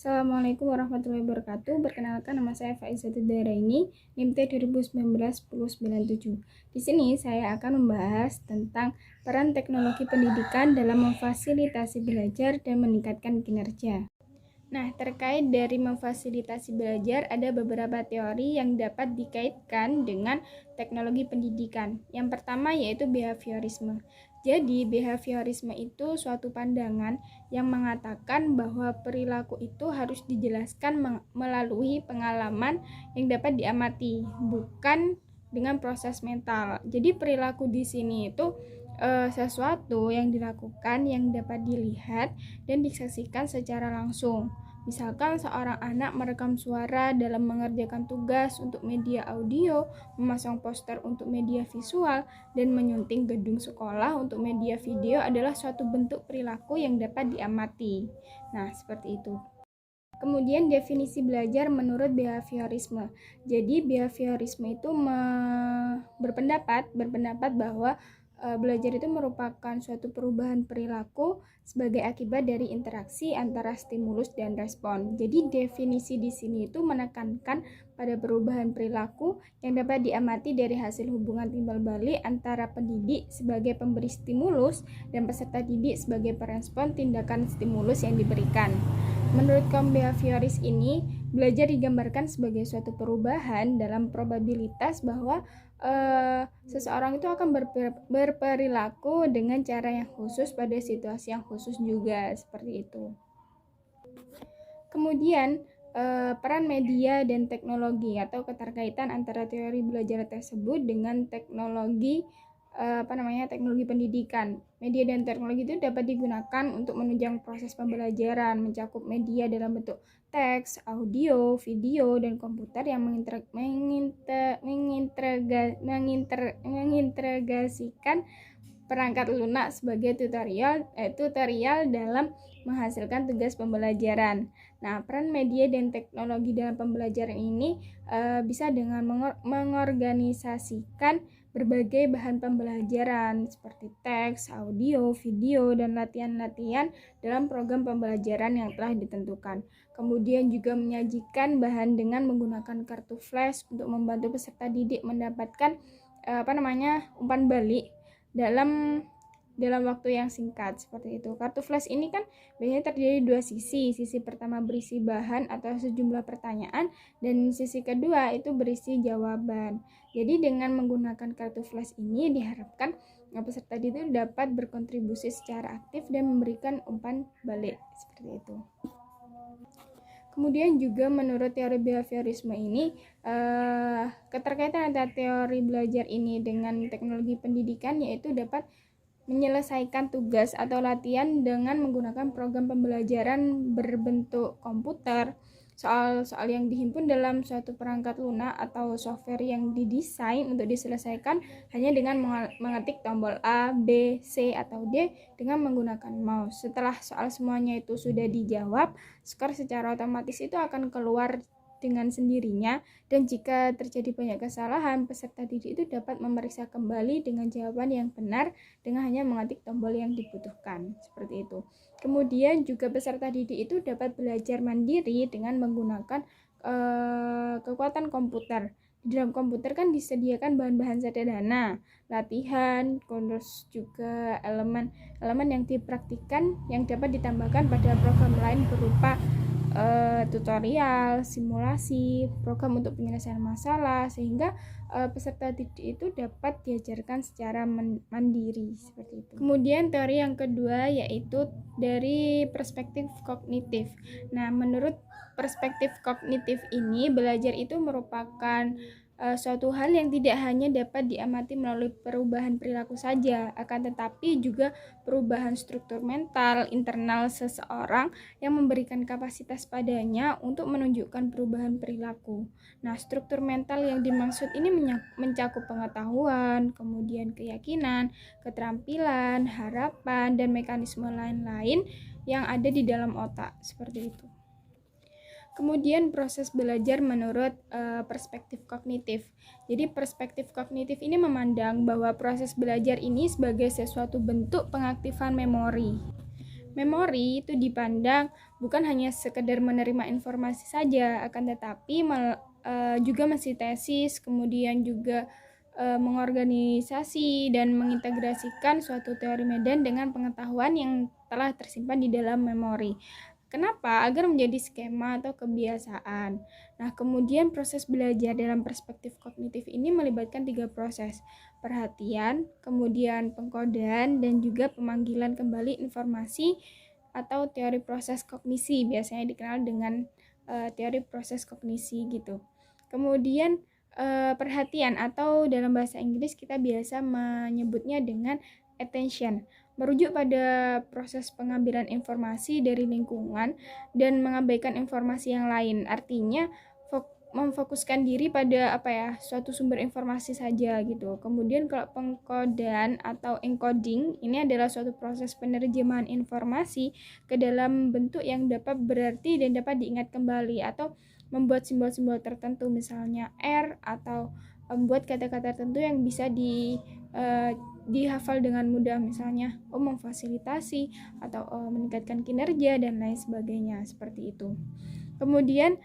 Assalamualaikum warahmatullahi wabarakatuh. Perkenalkan, nama saya Faizatul Daraini, NIM T 2019-1097. Di sini saya akan membahas tentang peran teknologi pendidikan dalam memfasilitasi belajar dan meningkatkan kinerja. Nah, terkait dari memfasilitasi belajar, ada beberapa teori yang dapat dikaitkan dengan teknologi pendidikan. Yang pertama yaitu behaviorisme. Jadi, behaviorisme itu suatu pandangan yang mengatakan bahwa perilaku itu harus dijelaskan melalui pengalaman yang dapat diamati, bukan dengan proses mental. Jadi, perilaku di sini itu sesuatu yang dilakukan yang dapat dilihat dan disaksikan secara langsung. Misalkan seorang anak merekam suara dalam mengerjakan tugas untuk media audio, memasang poster untuk media visual, dan menyunting gedung sekolah untuk media video adalah suatu bentuk perilaku yang dapat diamati. Nah, seperti itu. Kemudian definisi belajar menurut behaviorisme. Jadi behaviorisme itu berpendapat bahwa belajar itu merupakan suatu perubahan perilaku sebagai akibat dari interaksi antara stimulus dan respon. Jadi definisi di sini itu menekankan pada perubahan perilaku yang dapat diamati dari hasil hubungan timbal balik antara pendidik sebagai pemberi stimulus dan peserta didik sebagai perespon tindakan stimulus yang diberikan. Menurut kaum behavioris ini, belajar digambarkan sebagai suatu perubahan dalam probabilitas bahwa seseorang itu akan berperilaku dengan cara yang khusus pada situasi yang khusus juga, seperti itu. Kemudian peran media dan teknologi atau keterkaitan antara teori belajar tersebut dengan teknologi teknologi pendidikan. Media dan teknologi itu dapat digunakan untuk menunjang proses pembelajaran, mencakup media dalam bentuk teks, audio, video, dan komputer yang mengintegrasikan perangkat lunak sebagai tutorial dalam menghasilkan tugas pembelajaran. Nah, peran media dan teknologi dalam pembelajaran ini bisa dengan mengorganisasikan berbagai bahan pembelajaran seperti teks, audio, video, dan latihan-latihan dalam program pembelajaran yang telah ditentukan. Kemudian juga menyajikan bahan dengan menggunakan kartu flash untuk membantu peserta didik mendapatkan umpan balik dalam waktu yang singkat, seperti itu. Kartu flash ini kan biasanya terdiri dua sisi. Sisi pertama berisi bahan atau sejumlah pertanyaan, dan sisi kedua itu berisi jawaban. Jadi dengan menggunakan kartu flash ini diharapkan peserta didik dapat berkontribusi secara aktif dan memberikan umpan balik, seperti itu. Kemudian juga menurut teori behaviorisme ini, keterkaitan antara teori belajar ini dengan teknologi pendidikan yaitu dapat menyelesaikan tugas atau latihan dengan menggunakan program pembelajaran berbentuk komputer, soal-soal yang dihimpun dalam suatu perangkat lunak atau software yang didesain untuk diselesaikan hanya dengan mengetik tombol A, B, C, atau D dengan menggunakan mouse. Setelah soal semuanya itu sudah dijawab, skor secara otomatis itu akan keluar dengan sendirinya, dan jika terjadi banyak kesalahan, peserta didik itu dapat memeriksa kembali dengan jawaban yang benar dengan hanya mengetik tombol yang dibutuhkan, seperti itu. Kemudian juga peserta didik itu dapat belajar mandiri dengan menggunakan kekuatan komputer. Di dalam komputer kan disediakan bahan-bahan sederhana, latihan, terus juga elemen yang dipraktikkan yang dapat ditambahkan pada program lain berupa tutorial, simulasi, program untuk penyelesaian masalah, sehingga peserta didik itu dapat diajarkan secara mandiri, seperti itu. Kemudian teori yang kedua yaitu dari perspektif kognitif. Nah, menurut perspektif kognitif ini, belajar itu merupakan suatu hal yang tidak hanya dapat diamati melalui perubahan perilaku saja, akan tetapi juga perubahan struktur mental internal seseorang yang memberikan kapasitas padanya untuk menunjukkan perubahan perilaku. Nah, struktur mental yang dimaksud ini mencakup pengetahuan, kemudian keyakinan, keterampilan, harapan, dan mekanisme lain-lain yang ada di dalam otak, seperti itu. Kemudian proses belajar menurut perspektif kognitif. Jadi perspektif kognitif ini memandang bahwa proses belajar ini sebagai sesuatu bentuk pengaktifan memori. Memori itu dipandang bukan hanya sekedar menerima informasi saja, akan tetapi juga mensintesis, kemudian juga mengorganisasi dan mengintegrasikan suatu teori medan dengan pengetahuan yang telah tersimpan di dalam memori. Kenapa? Agar menjadi skema atau kebiasaan. Nah, kemudian proses belajar dalam perspektif kognitif ini melibatkan 3 proses: perhatian, kemudian pengkodean, dan juga pemanggilan kembali informasi atau teori proses kognisi, biasanya dikenal dengan teori proses kognisi gitu. Kemudian perhatian atau dalam bahasa Inggris kita biasa menyebutnya dengan attention, merujuk pada proses pengambilan informasi dari lingkungan dan mengabaikan informasi yang lain. Artinya memfokuskan diri pada suatu sumber informasi saja gitu. Kemudian kalau pengkodean atau encoding ini adalah suatu proses penerjemahan informasi ke dalam bentuk yang dapat berarti dan dapat diingat kembali, atau membuat simbol-simbol tertentu, misalnya R, atau membuat kata-kata tertentu yang bisa dihafal dengan mudah, misalnya memfasilitasi atau meningkatkan kinerja dan lain sebagainya, seperti itu. Kemudian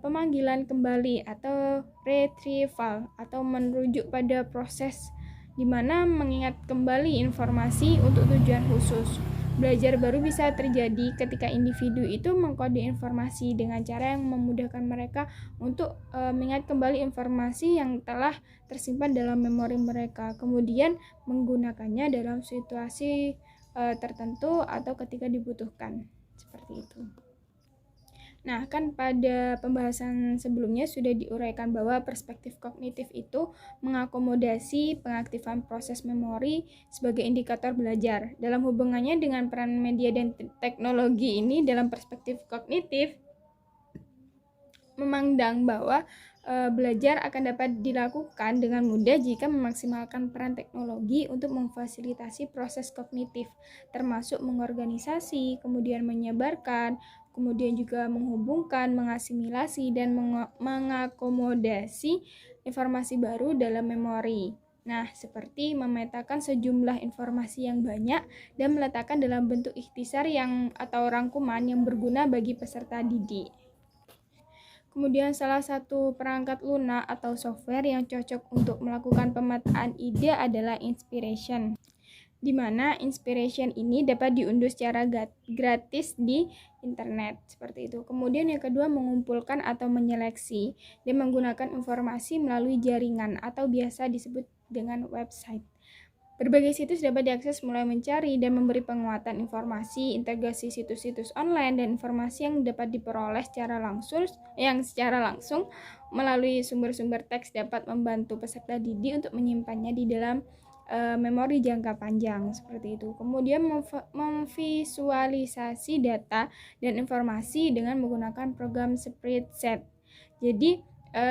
pemanggilan kembali atau retrieval atau merujuk pada proses di mana mengingat kembali informasi untuk tujuan khusus. Belajar baru bisa terjadi ketika individu itu mengkode informasi dengan cara yang memudahkan mereka untuk mengingat kembali informasi yang telah tersimpan dalam memori mereka, kemudian menggunakannya dalam situasi tertentu atau ketika dibutuhkan, seperti itu. Nah, kan pada pembahasan sebelumnya sudah diuraikan bahwa perspektif kognitif itu mengakomodasi pengaktifan proses memori sebagai indikator belajar. Dalam hubungannya dengan peran media dan teknologi ini dalam perspektif kognitif, memandang bahwa belajar akan dapat dilakukan dengan mudah jika memaksimalkan peran teknologi untuk memfasilitasi proses kognitif, termasuk mengorganisasi, kemudian menyebarkan, kemudian juga menghubungkan, mengasimilasi, dan mengakomodasi informasi baru dalam memori. Nah, seperti memetakan sejumlah informasi yang banyak dan meletakkan dalam bentuk ikhtisar atau rangkuman yang berguna bagi peserta didik. Kemudian salah satu perangkat lunak atau software yang cocok untuk melakukan pemetaan ide adalah Inspiration, di mana Inspiration ini dapat diunduh secara gratis di internet, seperti itu. Kemudian yang kedua, mengumpulkan atau menyeleksi dan menggunakan informasi melalui jaringan atau biasa disebut dengan website. Berbagai situs dapat diakses mulai mencari dan memberi penguatan informasi, integrasi situs-situs online, dan informasi yang dapat diperoleh secara langsung melalui sumber-sumber teks dapat membantu peserta didik untuk menyimpannya di dalam memori jangka panjang, seperti itu. Kemudian memvisualisasi data dan informasi dengan menggunakan program spreadsheet. Jadi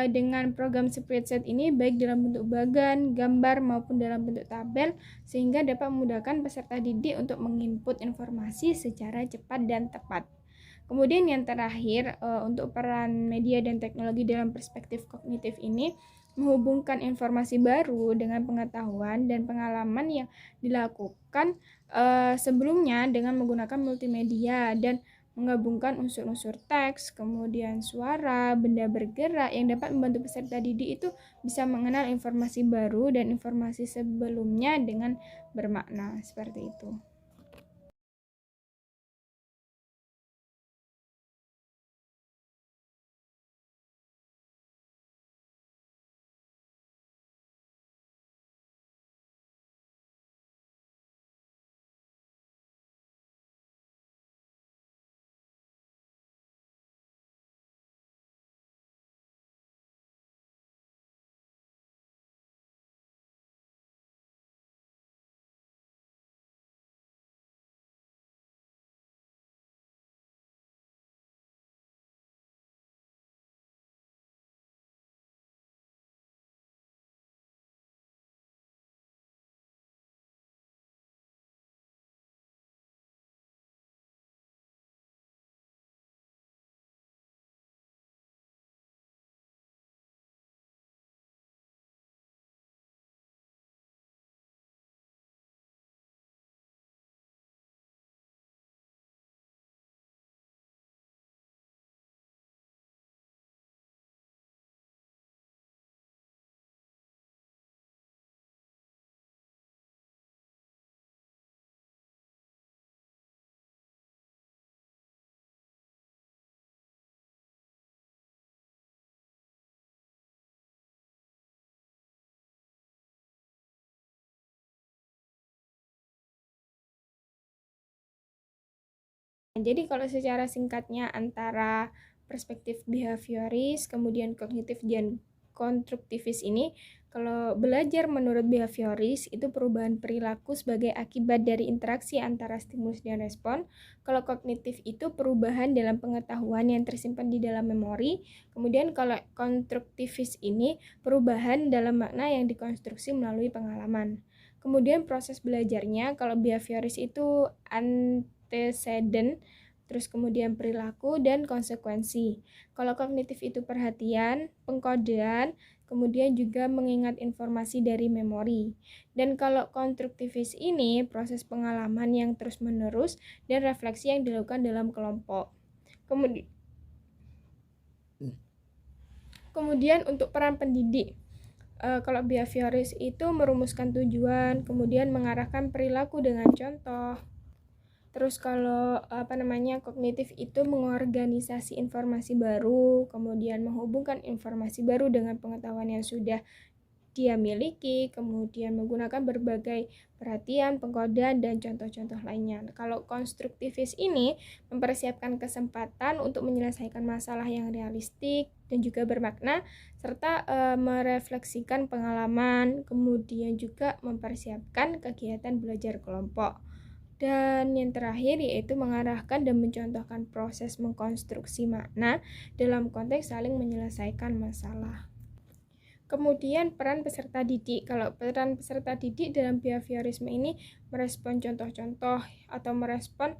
dengan program spreadsheet ini baik dalam bentuk bagan, gambar maupun dalam bentuk tabel, sehingga dapat memudahkan peserta didik untuk menginput informasi secara cepat dan tepat. Kemudian yang terakhir, untuk peran media dan teknologi dalam perspektif kognitif ini menghubungkan informasi baru dengan pengetahuan dan pengalaman yang dilakukan sebelumnya dengan menggunakan multimedia dan menggabungkan unsur-unsur teks, kemudian suara, benda bergerak yang dapat membantu peserta didik itu bisa mengenal informasi baru dan informasi sebelumnya dengan bermakna, seperti itu. Jadi kalau secara singkatnya antara perspektif behavioris, kemudian kognitif dan konstruktivis ini, kalau belajar menurut behavioris itu perubahan perilaku sebagai akibat dari interaksi antara stimulus dan respon. Kalau kognitif itu perubahan dalam pengetahuan yang tersimpan di dalam memori. Kemudian kalau konstruktivis ini perubahan dalam makna yang dikonstruksi melalui pengalaman. Kemudian proses belajarnya, kalau behavioris itu antecedent, terus kemudian perilaku dan konsekuensi. Kalau kognitif itu perhatian, pengkodean, kemudian juga mengingat informasi dari memori. Dan kalau konstruktivis ini proses pengalaman yang terus-menerus dan refleksi yang dilakukan dalam kelompok. Kemudian untuk peran pendidik, kalau behavioris itu merumuskan tujuan, kemudian mengarahkan perilaku dengan contoh. Terus kalau kognitif itu mengorganisasi informasi baru, kemudian menghubungkan informasi baru dengan pengetahuan yang sudah dia miliki, kemudian menggunakan berbagai perhatian, pengkodean, dan contoh-contoh lainnya. Kalau konstruktivis ini mempersiapkan kesempatan untuk menyelesaikan masalah yang realistik dan juga bermakna, serta merefleksikan pengalaman, kemudian juga mempersiapkan kegiatan belajar kelompok. Dan yang terakhir yaitu mengarahkan dan mencontohkan proses mengkonstruksi makna dalam konteks saling menyelesaikan masalah. Kemudian peran peserta didik. Kalau peran peserta didik dalam behaviorisme ini merespon contoh-contoh atau merespon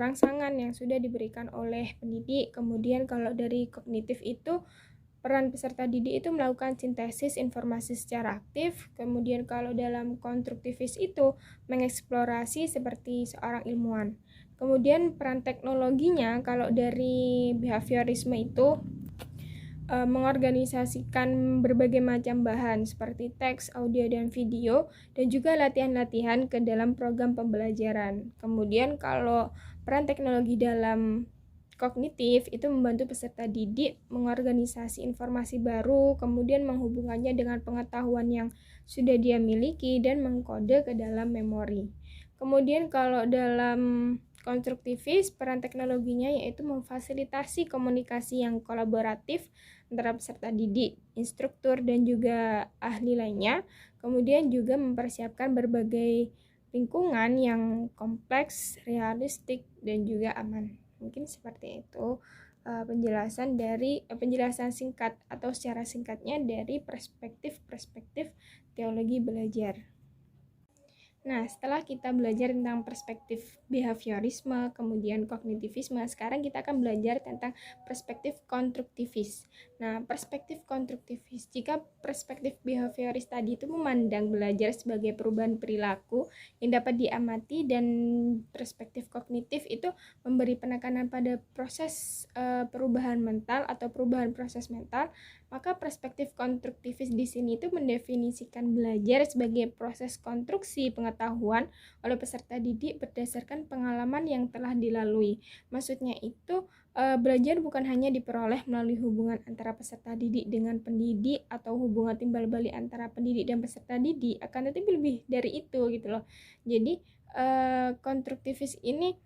rangsangan yang sudah diberikan oleh pendidik. Kemudian kalau dari kognitif itu peran peserta didik itu melakukan sintesis informasi secara aktif. Kemudian kalau dalam konstruktivis itu mengeksplorasi seperti seorang ilmuwan. Kemudian peran teknologinya, kalau dari behaviorisme itu mengorganisasikan berbagai macam bahan seperti teks, audio, dan video, dan juga latihan-latihan ke dalam program pembelajaran. Kemudian kalau peran teknologi dalam kognitif itu membantu peserta didik mengorganisasi informasi baru, kemudian menghubungkannya dengan pengetahuan yang sudah dia miliki dan mengkode ke dalam memori. Kemudian kalau dalam konstruktivis, peran teknologinya yaitu memfasilitasi komunikasi yang kolaboratif antara peserta didik, instruktur, dan juga ahli lainnya. Kemudian juga mempersiapkan berbagai lingkungan yang kompleks, realistik, dan juga aman. Mungkin seperti itu penjelasan singkat atau secara singkatnya dari perspektif teologi belajar. Nah, setelah kita belajar tentang perspektif behaviorisme, kemudian kognitivisme, sekarang kita akan belajar tentang perspektif konstruktivis. Nah, perspektif konstruktivis, jika perspektif behavioris tadi itu memandang belajar sebagai perubahan perilaku yang dapat diamati, dan perspektif kognitif itu memberi penekanan pada proses perubahan mental atau perubahan proses mental, maka perspektif konstruktivis di sini itu mendefinisikan belajar sebagai proses konstruksi pengetahuan oleh peserta didik berdasarkan pengalaman yang telah dilalui. Maksudnya itu belajar bukan hanya diperoleh melalui hubungan antara peserta didik dengan pendidik atau hubungan timbal balik antara pendidik dan peserta didik, akan tetapi lebih dari itu gitu loh. Jadi konstruktivis ini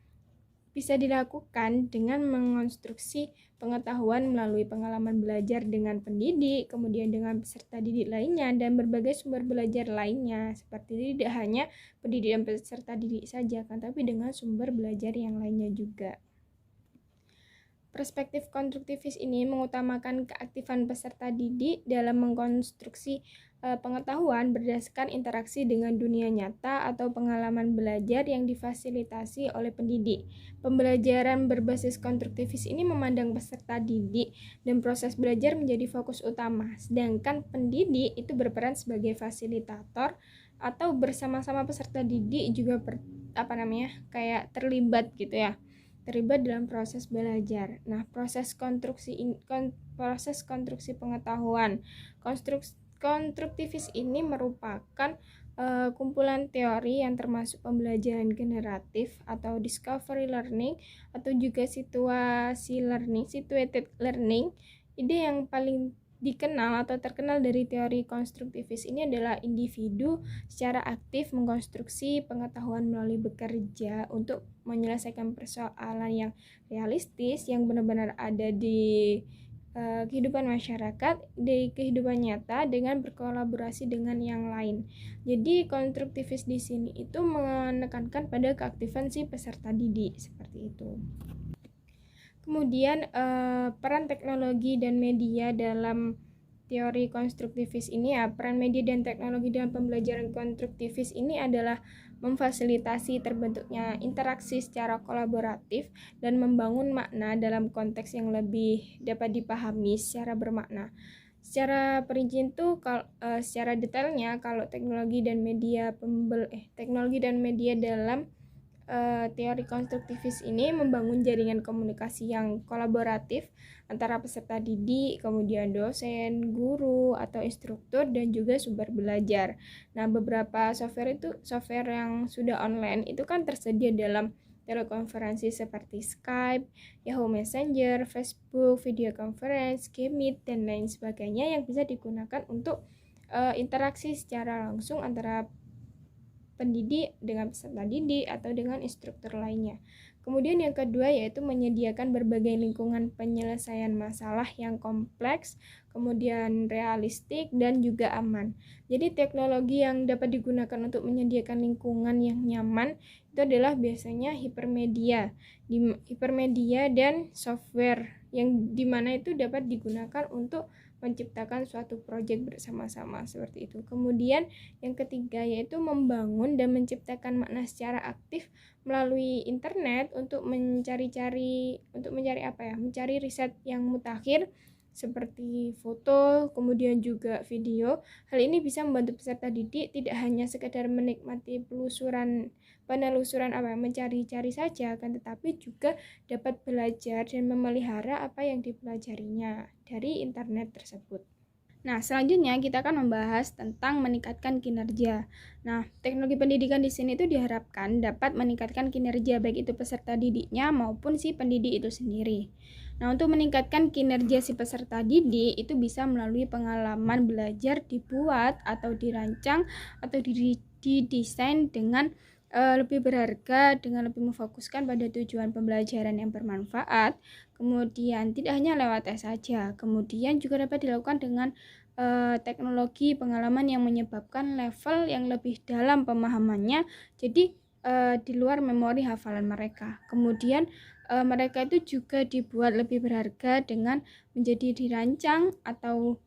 bisa dilakukan dengan mengonstruksi pengetahuan melalui pengalaman belajar dengan pendidik, kemudian dengan peserta didik lainnya, dan berbagai sumber belajar lainnya. Seperti tidak hanya pendidik dan peserta didik saja, kan, tapi dengan sumber belajar yang lainnya juga. Perspektif konstruktivis ini mengutamakan keaktifan peserta didik dalam mengkonstruksi pengetahuan berdasarkan interaksi dengan dunia nyata atau pengalaman belajar yang difasilitasi oleh pendidik. Pembelajaran berbasis konstruktivis ini memandang peserta didik dan proses belajar menjadi fokus utama, sedangkan pendidik itu berperan sebagai fasilitator atau bersama-sama peserta didik juga terlibat gitu ya. Terlibat dalam proses belajar. Nah, proses konstruksi pengetahuan. Konstruktivis ini merupakan kumpulan teori yang termasuk pembelajaran generatif atau discovery learning atau juga situated learning. Ide yang paling dikenal atau terkenal dari teori konstruktivis ini adalah individu secara aktif mengkonstruksi pengetahuan melalui bekerja untuk menyelesaikan persoalan yang realistis, yang benar-benar ada di kehidupan masyarakat, di kehidupan nyata dengan berkolaborasi dengan yang lain. Jadi konstruktivis di sini itu menekankan pada keaktifan si peserta didik seperti itu. Kemudian peran teknologi dan media dalam teori konstruktivis ini peran media dan teknologi dalam pembelajaran konstruktivis ini adalah memfasilitasi terbentuknya interaksi secara kolaboratif dan membangun makna dalam konteks yang lebih dapat dipahami secara bermakna. Secara perincian secara detailnya kalau teknologi dan media dalam teori konstruktivis ini membangun jaringan komunikasi yang kolaboratif antara peserta didik, kemudian dosen, guru, atau instruktur, dan juga sumber belajar. Nah, beberapa software yang sudah online itu kan tersedia dalam telekonferensi seperti Skype, Yahoo Messenger, Facebook, video conference, Meet, dan lain sebagainya yang bisa digunakan untuk interaksi secara langsung antara pendidik dengan peserta didik atau dengan instruktur lainnya. Kemudian yang kedua yaitu menyediakan berbagai lingkungan penyelesaian masalah yang kompleks, kemudian realistik dan juga aman. Jadi teknologi yang dapat digunakan untuk menyediakan lingkungan yang nyaman itu adalah biasanya hipermedia dan software yang dimana itu dapat digunakan untuk menciptakan suatu proyek bersama-sama seperti itu. Kemudian yang ketiga yaitu membangun dan menciptakan makna secara aktif melalui internet untuk mencari riset yang mutakhir seperti foto, kemudian juga video. Hal ini bisa membantu peserta didik tidak hanya sekedar menikmati mencari-cari saja, kan, tetapi juga dapat belajar dan memelihara apa yang dipelajarinya dari internet tersebut. Nah, selanjutnya kita akan membahas tentang meningkatkan kinerja. Nah, teknologi pendidikan di sini itu diharapkan dapat meningkatkan kinerja baik itu peserta didiknya maupun si pendidik itu sendiri. Nah, untuk meningkatkan kinerja si peserta didik itu bisa melalui pengalaman belajar dibuat atau dirancang atau didesain dengan lebih berharga dengan lebih memfokuskan pada tujuan pembelajaran yang bermanfaat. Kemudian tidak hanya lewat tes saja, kemudian juga dapat dilakukan dengan teknologi pengalaman yang menyebabkan level yang lebih dalam pemahamannya, jadi di luar memori hafalan mereka. Kemudian mereka itu juga dibuat lebih berharga dengan menjadi dirancang atau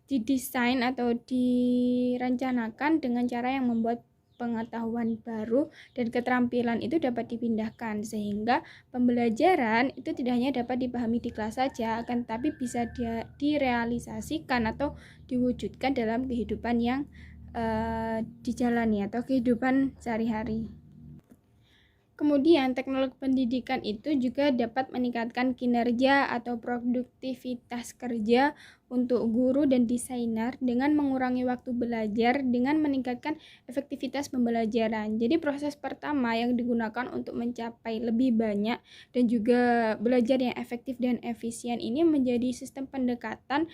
didesain atau dirancanakan dengan cara yang membuat pengetahuan baru dan keterampilan itu dapat dipindahkan sehingga pembelajaran itu tidak hanya dapat dipahami di kelas saja, akan tetapi bisa direalisasikan atau diwujudkan dalam kehidupan yang dijalani atau kehidupan sehari-hari. Kemudian teknologi pendidikan itu juga dapat meningkatkan kinerja atau produktivitas kerja untuk guru dan desainer dengan mengurangi waktu belajar dengan meningkatkan efektivitas pembelajaran. Jadi proses pertama yang digunakan untuk mencapai lebih banyak dan juga belajar yang efektif dan efisien ini menjadi sistem pendekatan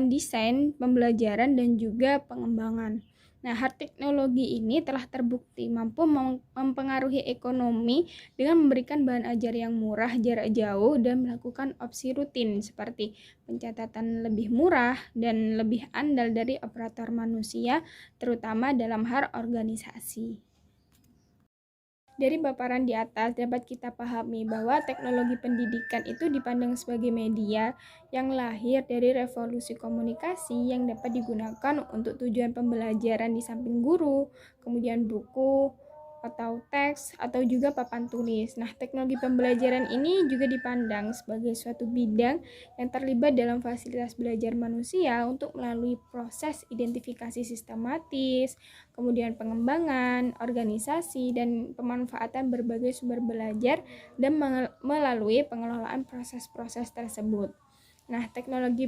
desain pembelajaran dan juga pengembangan. Nah, hard teknologi ini telah terbukti mampu mempengaruhi ekonomi dengan memberikan bahan ajar yang murah jarak jauh dan melakukan opsi rutin seperti pencatatan lebih murah dan lebih andal dari operator manusia, terutama dalam hal organisasi. Dari paparan di atas dapat kita pahami bahwa teknologi pendidikan itu dipandang sebagai media yang lahir dari revolusi komunikasi yang dapat digunakan untuk tujuan pembelajaran di samping guru, kemudian buku, atau teks, atau juga papan tulis. Nah, teknologi pembelajaran ini juga dipandang sebagai suatu bidang yang terlibat dalam fasilitas belajar manusia untuk melalui proses identifikasi sistematis, kemudian pengembangan, organisasi, dan pemanfaatan berbagai sumber belajar dan melalui pengelolaan proses-proses tersebut. Nah, teknologi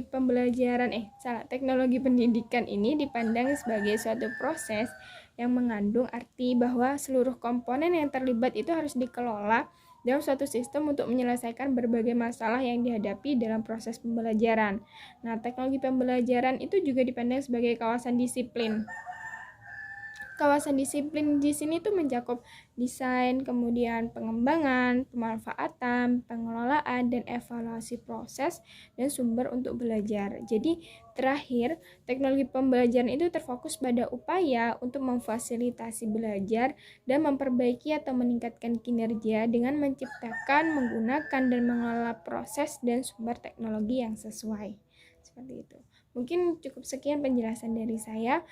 pendidikan ini dipandang sebagai suatu proses yang mengandung arti bahwa seluruh komponen yang terlibat itu harus dikelola dalam suatu sistem untuk menyelesaikan berbagai masalah yang dihadapi dalam proses pembelajaran. Nah, teknologi pembelajaran itu juga dipandang sebagai kawasan disiplin. Kawasan disiplin di sini tuh mencakup desain, kemudian pengembangan, pemanfaatan, pengelolaan, dan evaluasi proses dan sumber untuk belajar. Jadi, terakhir, teknologi pembelajaran itu terfokus pada upaya untuk memfasilitasi belajar dan memperbaiki atau meningkatkan kinerja dengan menciptakan, menggunakan, dan mengelola proses dan sumber teknologi yang sesuai. Seperti itu. Mungkin cukup sekian penjelasan dari saya.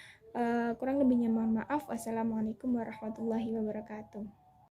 Kurang lebihnya mohon maaf. Wassalamualaikum warahmatullahi wabarakatuh.